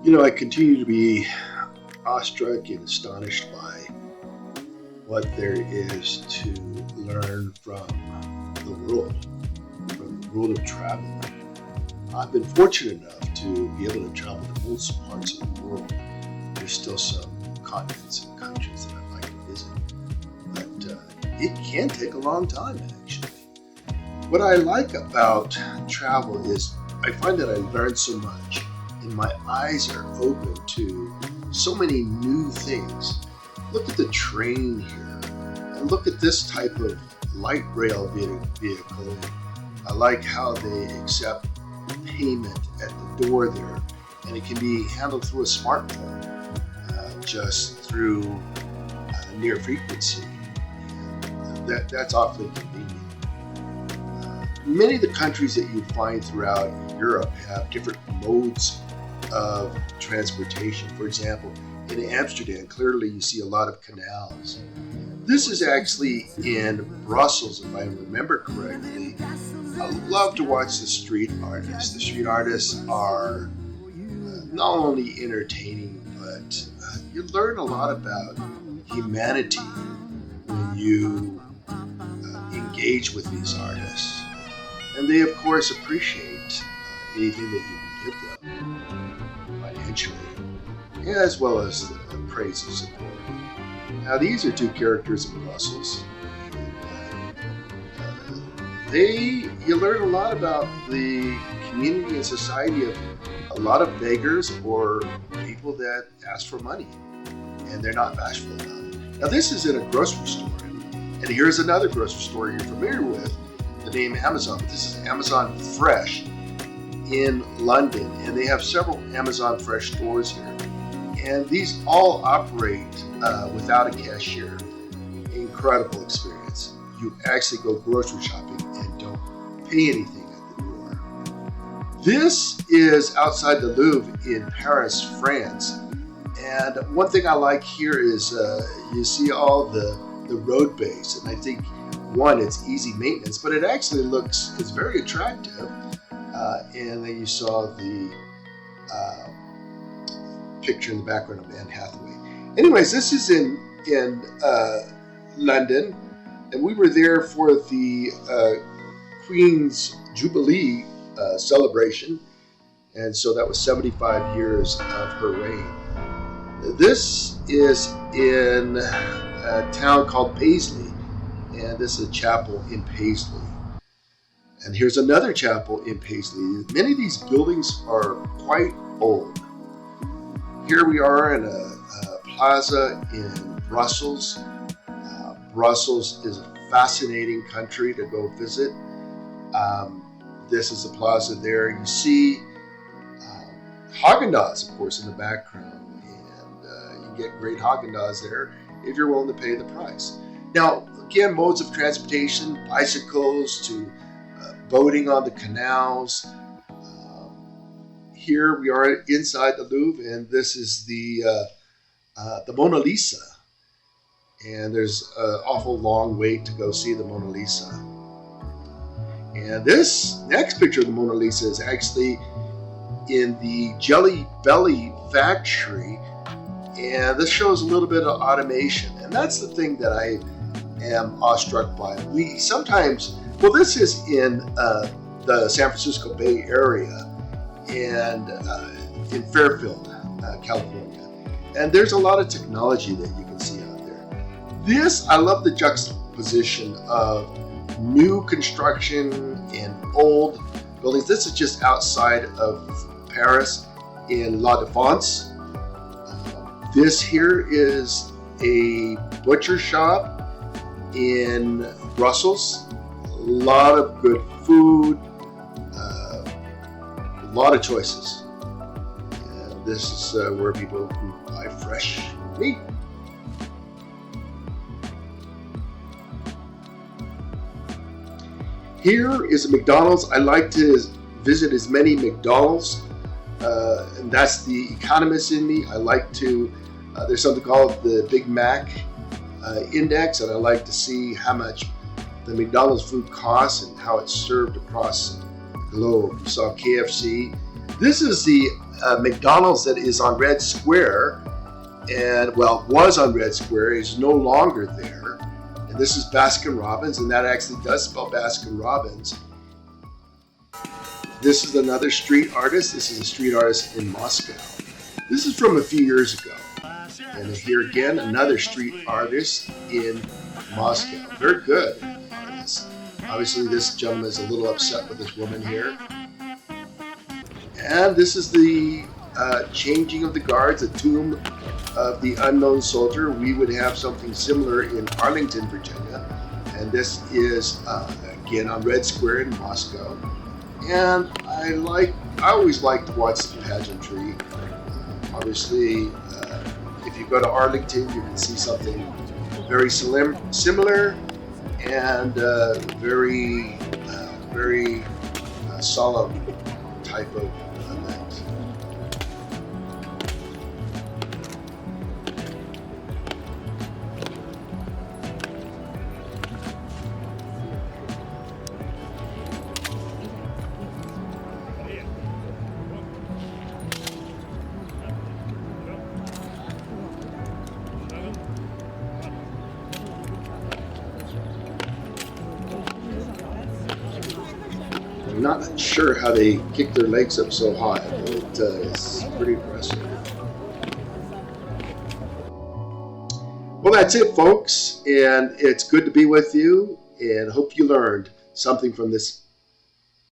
I continue to be awestruck and astonished by what there is to learn from the world of travel. I've been fortunate enough to be able to travel to most parts of the world. There's still some continents and countries that I'd like to visit, but it can take a long time, actually. What I like about travel is I find that I learn so much, and my eyes are open to so many new things. Look at the train here, and look at this type of light rail vehicle. I like how they accept payment at the door there, and it can be handled through a smartphone, just through near frequency. That's awfully convenient. Many of the countries that you find throughout Europe have different modes of transportation. For example, in Amsterdam, clearly you see a lot of canals. This is actually in Brussels, if I remember correctly. I love to watch the street artists. The street artists are not only entertaining, but you learn a lot about humanity when you engage with these artists. And they, of course, appreciate anything that you can give them financially, as well as the praise and support. Now, these are two characters in Brussels. You learn a lot about the community and society of a lot of beggars or people that ask for money, and they're not bashful about it. Now, this is in a grocery store, and here's another grocery store you're familiar with, the name Amazon. This is Amazon Fresh in London, and they have several Amazon Fresh stores here. And these all operate without a cashier. Incredible experience. You actually go grocery shopping and don't pay anything at the door. This is outside the Louvre in Paris, France. And one thing I like here is you see all the road base. And I think, one, it's easy maintenance, but it actually it's very attractive. And then you saw the picture in the background of Anne Hathaway. Anyways, this is in London, and we were there for the Queen's Jubilee celebration, and so that was 75 years of her reign. This is in a town called Paisley, and this is a chapel in Paisley. And here's another chapel in Paisley. Many of these buildings are quite old. Here we are in a plaza in Brussels. Brussels is a fascinating country to go visit. This is the plaza there. You see Haagen-Dazs, of course, in the background. And you can get great Haagen-Dazs there if you're willing to pay the price. Now, again, modes of transportation, bicycles to boating on the canals. Here we are inside the Louvre, and this is the Mona Lisa. And there's an awful long wait to go see the Mona Lisa. And this next picture of the Mona Lisa is actually in the Jelly Belly factory. And this shows a little bit of automation. And that's the thing that I am awestruck by. This is in the San Francisco Bay Area and in Fairfield, California. And there's a lot of technology that you can see out there. I love the juxtaposition of new construction and old buildings. This is just outside of Paris in La Défense. This here is a butcher shop in Brussels. A lot of good food, a lot of choices. And this is where people can buy fresh meat. Here is a McDonald's. I like to visit as many McDonald's, and that's the economist in me. I like to, there's something called the Big Mac Index, and I like to see how much the McDonald's food costs and how it's served across the globe. You saw KFC. This is the McDonald's that is on Red Square, and well, was on Red Square, is no longer there. And this is Baskin Robbins, and that actually does spell Baskin Robbins. This is another street artist. This is a street artist in Moscow. This is from a few years ago. And here again, another street artist in Moscow. Very good artist. Obviously, this gentleman is a little upset with this woman here. And this is the changing of the guards, the tomb of the unknown soldier. We would have something similar in Arlington, Virginia. And this is, again, on Red Square in Moscow. And I always like to watch the pageantry. Obviously, if you go to Arlington, you can see something very similar and very solemn type of event. I'm not sure how they kick their legs up so high, but it's pretty impressive. Well, that's it, folks, and it's good to be with you, and hope you learned something from this